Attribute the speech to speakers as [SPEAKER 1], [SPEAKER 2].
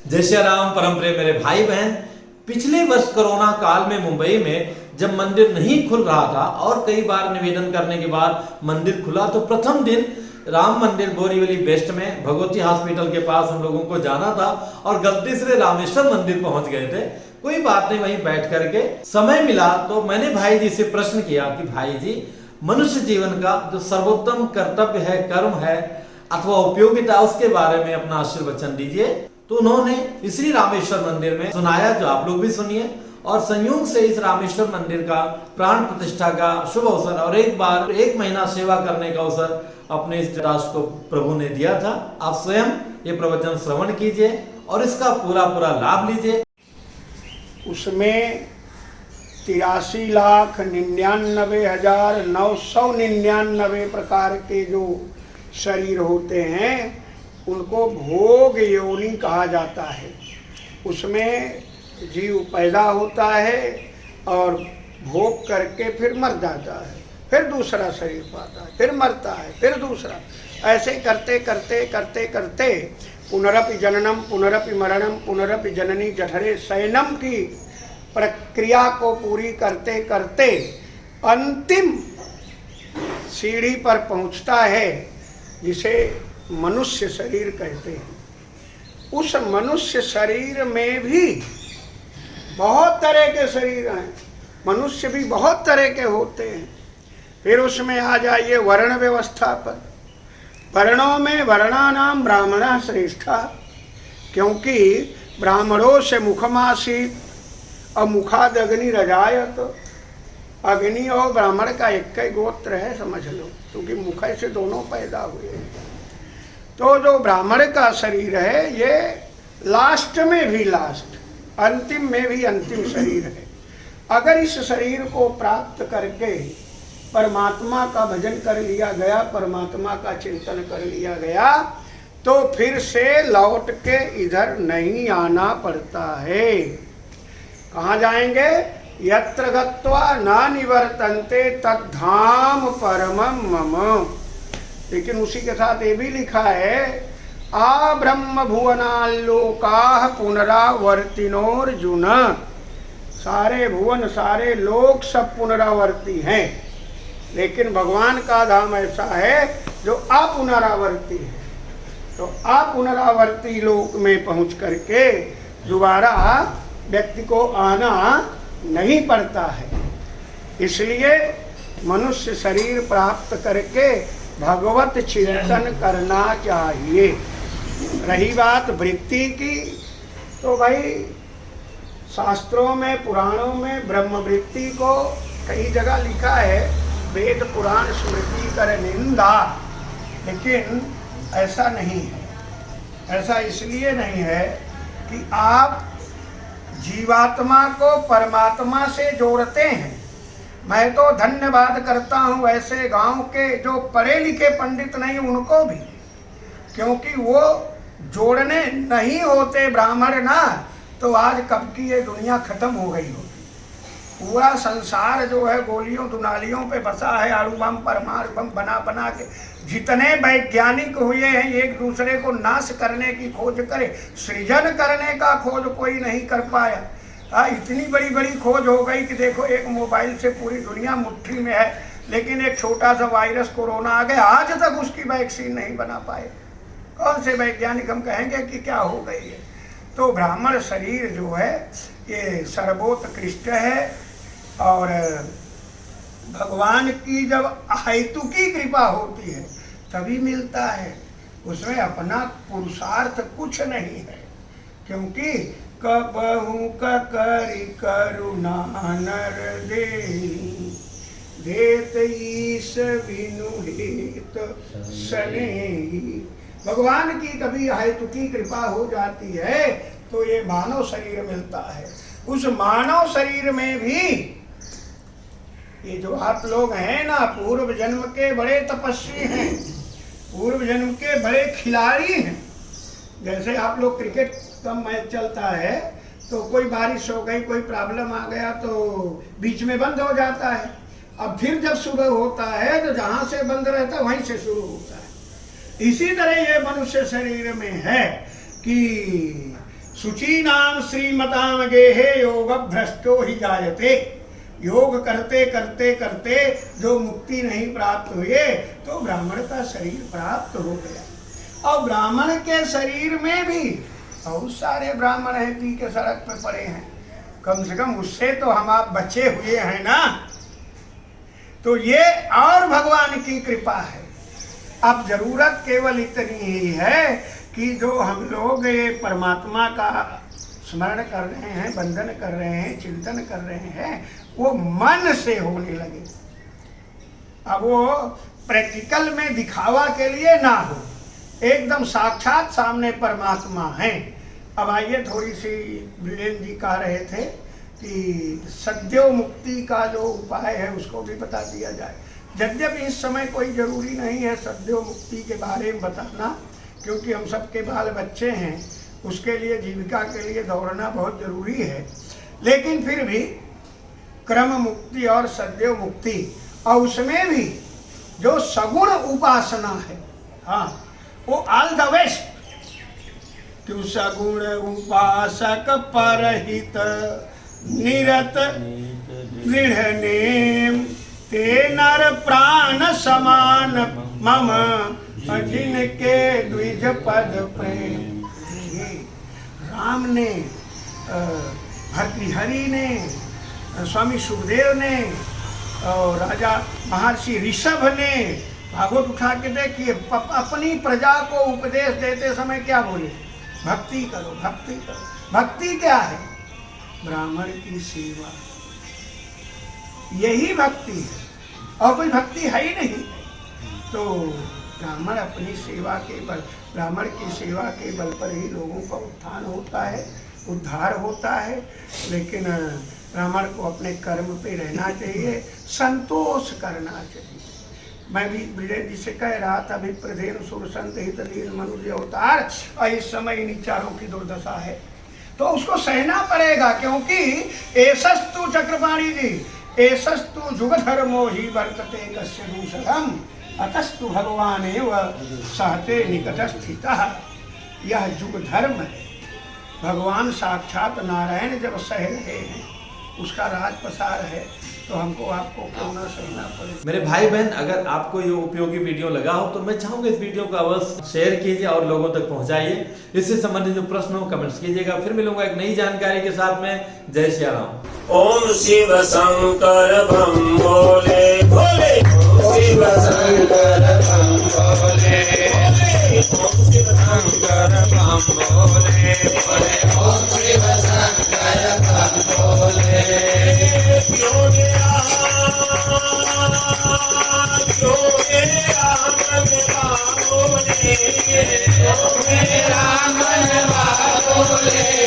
[SPEAKER 1] जय श्री राम। परम प्रिय मेरे भाई बहन, पिछले वर्ष कोरोना काल में मुंबई में जब मंदिर नहीं खुल रहा था और कई बार निवेदन करने के बाद मंदिर खुला, तो प्रथम दिन राम मंदिर बोरीवली वेस्ट में भगवती हॉस्पिटल के पास हम लोगों को जाना था और गलती से रामेश्वर मंदिर पहुंच गए थे। कोई बात नहीं, वहीं बैठ करके समय मिला तो मैंने भाई जी से प्रश्न किया कि भाई जी, मनुष्य जीवन का जो सर्वोत्तम कर्तव्य है, कर्म है अथवा उपयोगिता, उसके बारे में अपना आशीर्वचन दीजिए। तो उन्होंने इसी रामेश्वर मंदिर में सुनाया, जो आप लोग भी सुनिए। और संयोग से इस रामेश्वर मंदिर का प्राण प्रतिष्ठा का शुभ अवसर और एक महीना सेवा करने का अवसर अपने इस राष्ट्र को प्रभु ने दिया था। आप स्वयं ये प्रवचन श्रवण कीजिए और इसका पूरा लाभ लीजिए।
[SPEAKER 2] उसमें 83,99,999 प्रकार के जो शरीर होते हैं उनको भोग योनि कहा जाता है। उसमें जीव पैदा होता है और भोग करके फिर मर जाता है, फिर दूसरा शरीर पाता है, फिर मरता है, फिर दूसरा, ऐसे करते करते करते करते पुनरपि जननम पुनरपि मरणम पुनरपि जननी जठरे शयनम की प्रक्रिया को पूरी करते करते अंतिम सीढ़ी पर पहुंचता है, जिसे मनुष्य शरीर कहते हैं। उस मनुष्य शरीर में भी बहुत तरह के शरीर हैं, मनुष्य भी बहुत तरह के होते हैं। फिर उसमें आ जाइए वर्ण व्यवस्था पर। वर्णों में वर्णानाम ब्राह्मणा श्रेष्ठा, क्योंकि ब्राह्मणों से मुखमासीत और मुखाद अग्नि रजायत। अग्नि और ब्राह्मण का एक ही गोत्र है, समझ लो, क्योंकि मुख से दोनों पैदा हुए। तो जो ब्राह्मण का शरीर है ये लास्ट में भी लास्ट, अंतिम में भी अंतिम शरीर है। अगर इस शरीर को प्राप्त करके परमात्मा का भजन कर लिया गया, परमात्मा का चिंतन कर लिया गया, तो फिर से लौट के इधर नहीं आना पड़ता है। कहाँ जाएंगे? यत्र गत्वा न निवर्तन्ते तद्धाम परमं मम। लेकिन उसी के साथ ये भी लिखा है, आ ब्रह्म भुवनालोकाः पुनरावर्तिनोर्जुन। सारे भुवन सारे लोक सब पुनरावर्ती हैं, लेकिन भगवान का धाम ऐसा है जो अपुनरावर्ती है। तो अपुनरावर्ती लोक में पहुंच करके दोबारा व्यक्ति को आना नहीं पड़ता है। इसलिए मनुष्य शरीर प्राप्त करके भगवत चिंतन करना चाहिए। रही बात वृत्ति की, तो भाई शास्त्रों में पुराणों में ब्रह्म वृत्ति को कई जगह लिखा है, वेद पुराण स्मृति कर निंदा, लेकिन ऐसा नहीं है। ऐसा इसलिए नहीं है कि आप जीवात्मा को परमात्मा से जोड़ते हैं। मैं तो धन्यवाद करता हूँ ऐसे गांव के जो पढ़े लिखे पंडित नहीं उनको भी, क्योंकि वो जोड़ने नहीं होते ब्राह्मण ना, तो आज कब की ये दुनिया खत्म हो गई होती। पूरा संसार जो है गोलियों दुनालियों पे बसा है, अणु बम परमाणु बम बना बना के जितने वैज्ञानिक हुए हैं एक दूसरे को नाश करने की खोज करे, सृजन करने का खोज कोई नहीं कर पाया। इतनी बड़ी बड़ी खोज हो गई कि देखो एक मोबाइल से पूरी दुनिया मुट्ठी में है, लेकिन एक छोटा सा वायरस कोरोना आ गया, आज तक उसकी वैक्सीन नहीं बना पाए। कौन से वैज्ञानिक हम कहेंगे कि क्या हो गई है? तो ब्राह्मण शरीर जो है ये सर्वोत्कृष्ट है, और भगवान की जब हेतुकी कृपा होती है तभी मिलता है। उसमें अपना पुरुषार्थ कुछ नहीं है, क्योंकि कबहु ककरि करुणा नर देत ईश बिनु हेत सनेही। भगवान की कभी हेतुकी कृपा हो जाती है तो ये मानव शरीर मिलता है। उस मानव शरीर में भी ये जो आप लोग हैं ना, पूर्व जन्म के बड़े तपस्वी हैं, पूर्व जन्म के बड़े खिलाड़ी हैं। जैसे आप लोग क्रिकेट का मैच चलता है तो कोई बारिश हो गई, कोई प्रॉब्लम आ गया तो बीच में बंद हो जाता है। अब फिर जब शुरू होता है तो जहाँ से बंद रहता है वहीं से शुरू होता है। इसी तरह ये मनुष्य शरीर में है कि शुचि नाम श्रीमताम गेहे योग भ्रष्टो ही जायते। योग करते करते करते जो मुक्ति नहीं प्राप्त हुए तो ब्राह्मण का शरीर प्राप्त हो गया। और ब्राह्मण के शरीर में भी बहुत सारे ब्राह्मण हैं पी के सड़क पे पड़े हैं, कम से कम उससे तो हम आप बचे हुए हैं ना। तो ये और भगवान की कृपा है। अब जरूरत केवल इतनी ही है कि जो हम लोग ये परमात्मा का स्मरण कर रहे हैं, वंदन कर रहे हैं, चिंतन कर रहे हैं, वो मन से होने लगे। अब वो प्रैक्टिकल में दिखावा के लिए ना हो, एकदम साक्षात सामने परमात्मा है। अब आइए थोड़ी सी वीरेंद्र जी कह रहे थे कि सद्यो मुक्ति का जो उपाय है उसको भी बता दिया जाए। यद्यपि इस समय कोई जरूरी नहीं है सद्यो मुक्ति के बारे में बताना, क्योंकि हम सबके बाल बच्चे हैं, उसके लिए जीविका के लिए दौड़ना बहुत जरूरी है। लेकिन फिर भी क्रम मुक्ति और सद्यो मुक्ति, और उसमें भी जो सगुण उपासना है, हाँ वो ऑल द बेस्ट। तू सगुण उपासक परहित निरत दृढ़ नेम, ते नर प्राण समान मम जिनके द्विज पद प्रेम। राम ने, भर्तृहरि ने, स्वामी सुखदेव ने और राजा महर्षि ऋषभ ने, भागवत उठा के देखिए, अपनी प्रजा को उपदेश देते समय क्या बोले? भक्ति करो, भक्ति करो। भक्ति क्या है? ब्राह्मण की सेवा, यही भक्ति है, और कोई भक्ति है ही नहीं। तो ब्राह्मण अपनी सेवा के बल, ब्राह्मण की सेवा के बल पर ही लोगों का उत्थान होता है, उद्धार होता है। लेकिन ब्राह्मण को अपने कर्म पे रहना चाहिए, संतोष करना चाहिए। मैं भी वीरेंद्र जी से कह रहा था, विप्रधेन सुर संत हित दीन मनुष्य अवतार, और इस समय इन चारों की दुर्दशा है तो उसको सहना पड़ेगा। क्योंकि एसस्तु चक्रपाणी जी, एसस्तु जुग धर्मो ही वर्तते कस्य दूसरम, अतस्तु भगवान एव सहते निकट स्थितः। यह जुग धर्म है। भगवान साक्षात नारायण जब सह रहे हैं, उसका राज प्रसार है, तो हमको आपको क्यों ना सहना पड़े।
[SPEAKER 1] मेरे भाई बहन, अगर आपको ये उपयोगी वीडियो लगा हो तो मैं चाहूंगा इस वीडियो को अवश्य शेयर कीजिए और लोगों तक पहुंचाइए। इससे संबंधित जो प्रश्न हो कमेंट्स कीजिएगा। फिर मिलूंगा एक नई जानकारी के साथ में। जय श्री राम।
[SPEAKER 3] ओम शिव शंकर बम भोले भोले, शिव शंकर बम भोले भोले, ओम शिव शंकर बम भोले भोले, ओम शिव शंकर बम भोले। योगे राम बोले,